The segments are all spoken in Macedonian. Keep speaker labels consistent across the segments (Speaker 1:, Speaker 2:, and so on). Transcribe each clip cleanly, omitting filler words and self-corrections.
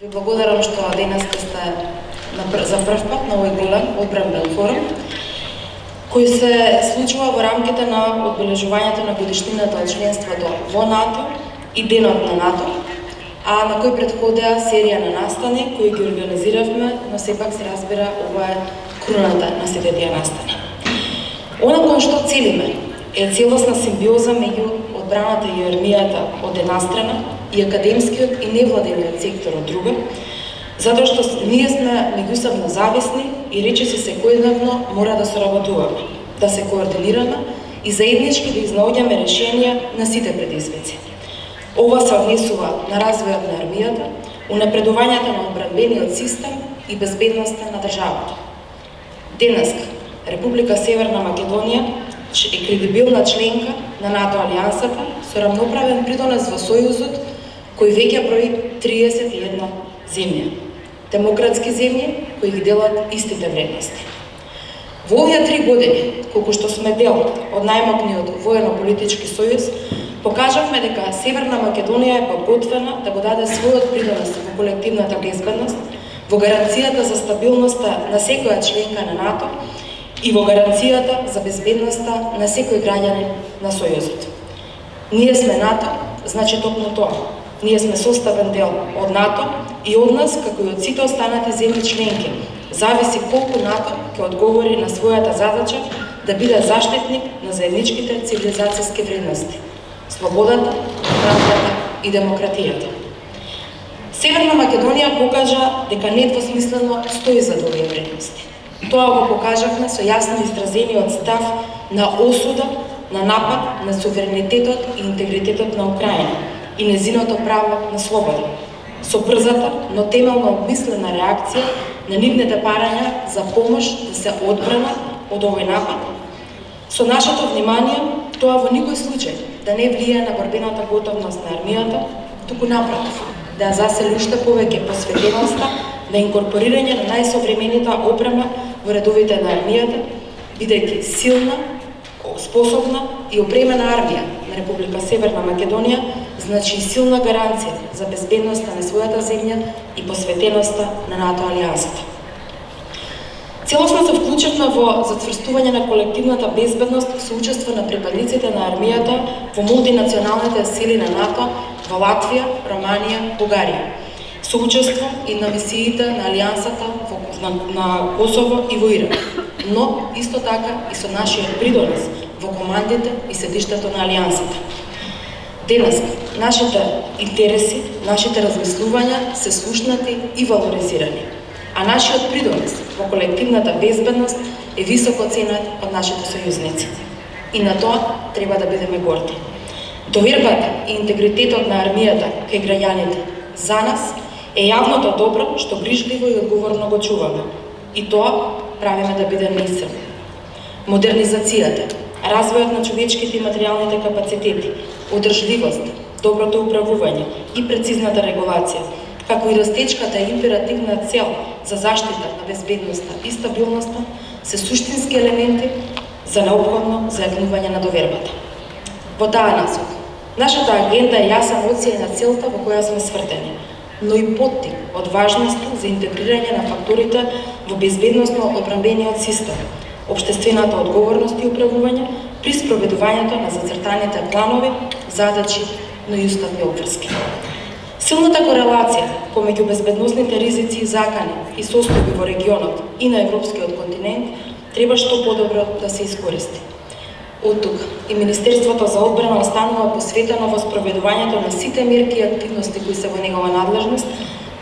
Speaker 1: Ви благодарам што денес сте за прв пат на овој голем одбранбен форум, кој се случува во рамките на одбележувањето на годишнината од членството во НАТО и Денот на НАТО, а на кој претходеа серија на настани кои ги организиравме, но сепак се разбира ова е круната на сите тие настани. Она кон што целиме е целосна симбиоза меѓу одбраната и армијата од една страна и академскиот и невладениот сектор од друга, затоа што ние сме меѓусебно зависни и речиси секојдневно мора да соработуваме, да се координираме и заеднички да изнаоѓаме решенија на сите предизвици. Ова се однесува на развојот на армијата, унапредувањето на одбранбениот систем и безбедноста на државата. Денеска Република Северна Македонија е кредибилна членка на НАТО алијансата со рамноправен придонес во Сојузот кој веќе брои 31 земји. Демократски земји кои ги делат истите вредности. Во овие 3 години, колку што сме дел од најмокниот воено-политички сојуз, покажавме дека Северна Македонија е подготвена да го даде својот придонес во колективната безбедност, во гаранцијата за стабилноста на секоја членка на НАТО и во гаранцијата за безбедноста на секој граѓанин на Сојузот. Ние сме НАТО, значи токму тоа. Ние сме составен дел од НАТО и од нас, како и од сите останати земји членки, зависи колку НАТО ќе одговори на својата задача да биде заштитник на заедничките цивилизацијски вредности – слободата, правдата и демократијата. Северна Македонија покажа дека недвосмислено стои за овие вредности. Тоа го покажавме со јасно изразениот став на осуда на напад на суверенитетот и интегритетот на Украина и незиното право на слобода, со брзата, но темелно обмислена реакција на нивните парања за помош да се одбрана од овој напад. Со нашето внимание, тоа во никој случај да не влијае на борбената готовност на армијата, туку напротив, да ја засили уште повеќе посветеноста на инкорпорирање на најсовременита опрема во редовите на армијата, бидејќи силна, способна и опремена армија на Република Северна Македонија значи силна гаранција за безбедноста на својата земја и посветеноста на НАТО алијансата. Целосно се вклучивме во зацврстување на колективната безбедност со учество на припадниците на армијата во мултинационалните сили на НАТО во Латвија, Романија, Бугарија, со учество и на мисиите на алијансата на Косово и во Ирак, но исто така и со нашиот придонес во командите и седиштето на алијансата. Денес нашите интереси, нашите размислувања се слушнати и валоризирани, а нашиот придонес во колективната безбедност е високо ценет од нашите сојузници. И на тоа треба да бидеме горди. Довербата и интегритетот на армијата кај граѓаните за нас е јавното добро што грижливо и одговорно го чуваме. И тоа правиме да бидеме истрени. Модернизацијата, развојот на човечките и материјалните капацитети, одржливост, доброто управување и прецизната регулација, како и растечката и императивна цел за заштита на безбедноста и стабилноста, се суштински елементи за необходно зајакнување на довербата. Во таа насока, нашата агенда е јасен оција на целта во која сме свртени, но и поттик од важноста за интегрирање на факторите во безбедносно одбранбениот систем, општествената одговорност и управување при спроведувањето на зацртаните планови, задачи, но и уставни обврски. Силната корелација помеѓу безбедносните ризици и закани и состојби во регионот и на европскиот континент треба што подобро да се искористи. Од тука и Министерството за одбрана останува посветено во спроведувањето на сите мерки и активности кои се во негова надлежност,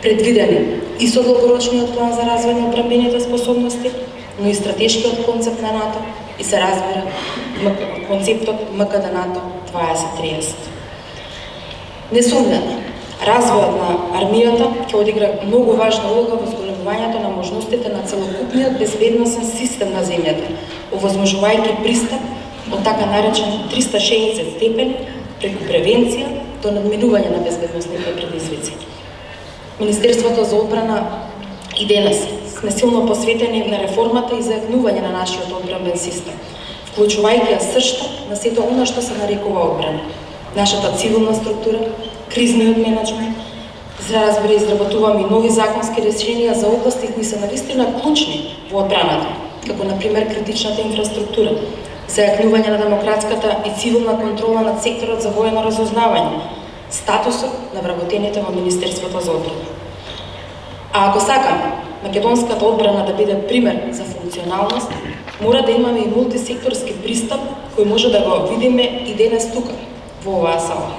Speaker 1: предвидени и со долгорочниот план за развој на одбранбените способности, но и стратешкиот концепт на НАТО и се разбира концептот МКД НАТО 2030. Несумнено, развојот на армијата ќе одигра многу важна улога во зголемувањето на можностите на целокупниот безбедносен систем на земјата, овозможувајќи пристап од така наречен 360 степени преку превенција до надминување на безбедносните предизвици. Министерството за одбрана и денес сме силно посветени на реформата и зајакнување на нашиот одбранбен систем, вклучувајќи ја сршта на сето она што се нарекува одбрана. Нашата цивилна структура, кризниот менеджмент, За разбира, изработуваме и нови законски решенија за области кои се навистина клучни во одбраната, како например критичната инфраструктура, зајакнување на демократската и цивилна контрола над секторот за воено разузнавање, статусот на вработените во Министерството за одбрана. А ако сакаме македонската одбрана да биде пример за функционалност, мора да имаме и мултисекторски пристап кој може да го видиме и денес тука, во оваа сала.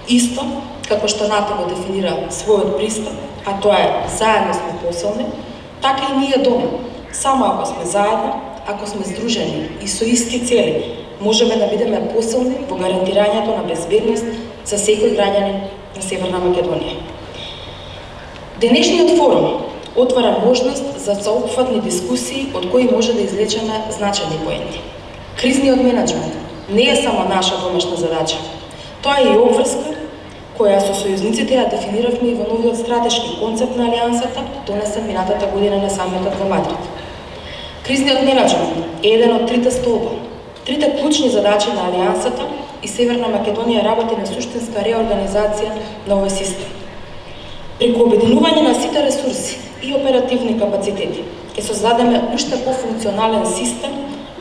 Speaker 1: Исто, како што НАТО го дефинира својот пристап, а тоа е заедно сме посилни, така и ние дома. Само ако сме заедно, ако сме здружени и со исти цели, можеме да бидеме посилни во гарантирањето на безбедност за секој граѓанин на Северна Македонија. Денешниот форум отвара можност за заопфатни дискусии од кои може да извлечеме значајни поенти. Кризниот менеджмент не е само наша домашна задача. Тоа е и обврска која со сојузниците ја дефиниравме и во новиот стратешки концепт на Алијансата, донесен минатата година на самитот во Мадрид. Кризниот менеджмент е еден од трите столба. Трите клучни задачи на Алијансата и Северна Македонија работи на суштинска реорганизација на овој систем. Преку обединување на сите ресурси и оперативни капацитети ќе создадеме уште пофункционален систем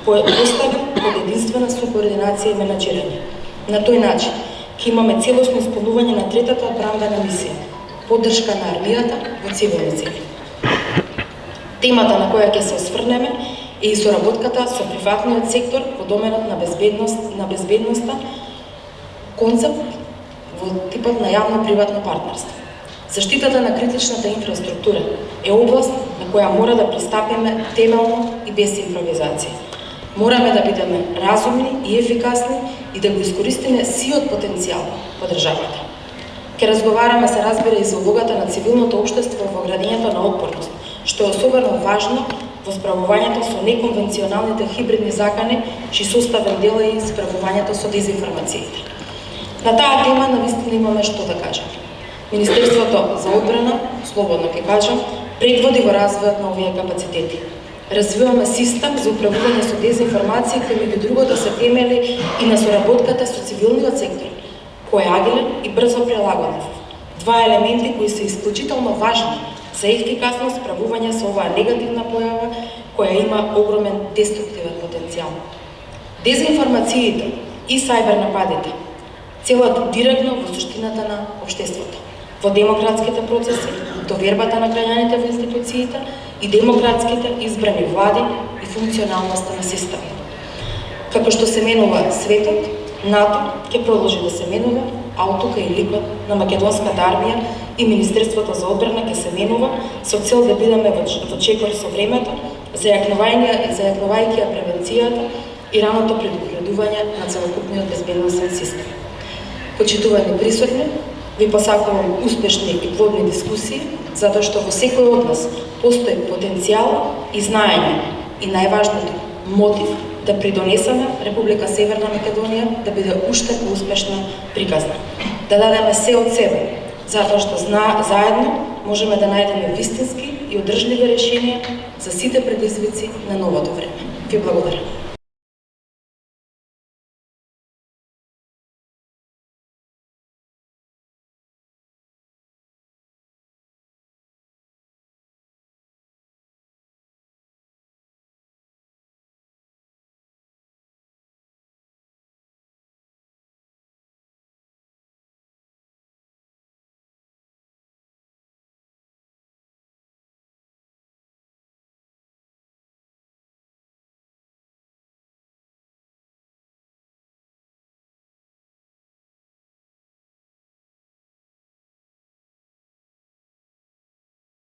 Speaker 1: поставен под единствена субординација и менеджирање. На тој начин ќе имаме целосно исполнување на третата одбранбена мисија – поддршка на армијата во цивилни цели. Темата на која ќе се осврнеме е и соработката со приватниот сектор во доменот на безбедноста, концепт во типот на јавно-приватно партнерство. Заштитата на критичната инфраструктура е област на која мора да пристапиме темелно и без импровизација. Мораме да бидеме разумни и ефикасни и да го искористиме сиот потенцијал во државата. Ке разговараме, се разбира, и за улогата на цивилното општество во градењето на отпорност, што е особено важно во справувањето со неконвенционалните хибридни закани, чиј составен дел е и справувањето со дезинформациите. На таа тема навистина имаме што да кажеме. Министерството за одбрана, слободно ќе кажам, предводи во развојот на овие капацитети. Развиваме систем за управување со дезинформација кој меѓу другото се темели и на соработката со цивилниот сектор, кој е агилен и брзо прилагодлив. Два елементи кои се исклучително важни за ефикасно справување со оваа негативна појава која има огромен деструктивен потенцијал. Дезинформациите и сајбер нападите целат директно во суштината на општеството, во демократските процеси, довербата на граѓаните во институциите и демократските избрани влади и функционалноста на системот. Како што се менува светот, НАТО ќе продолжи да се менува, а оттука и ликот на македонската армија и Министерството за одбрана ќе се менува со цел да бидеме во чекор со времето, зајакнувајќи ја превенцијата и раното предупредување на целокупниот безбедносен систем. Почитувани присутни, ви посакувам успешни и плодни дискусии, затоа што во секој од нас постои потенцијал и знаење и најважното мотив да придонесеме Република Северна Македонија да биде уште поуспешно приказна. Да дадеме се од себе, затоа што заедно можеме да најдеме вистински и одржливи решенија за сите предизвици на новото време. Ви благодарам.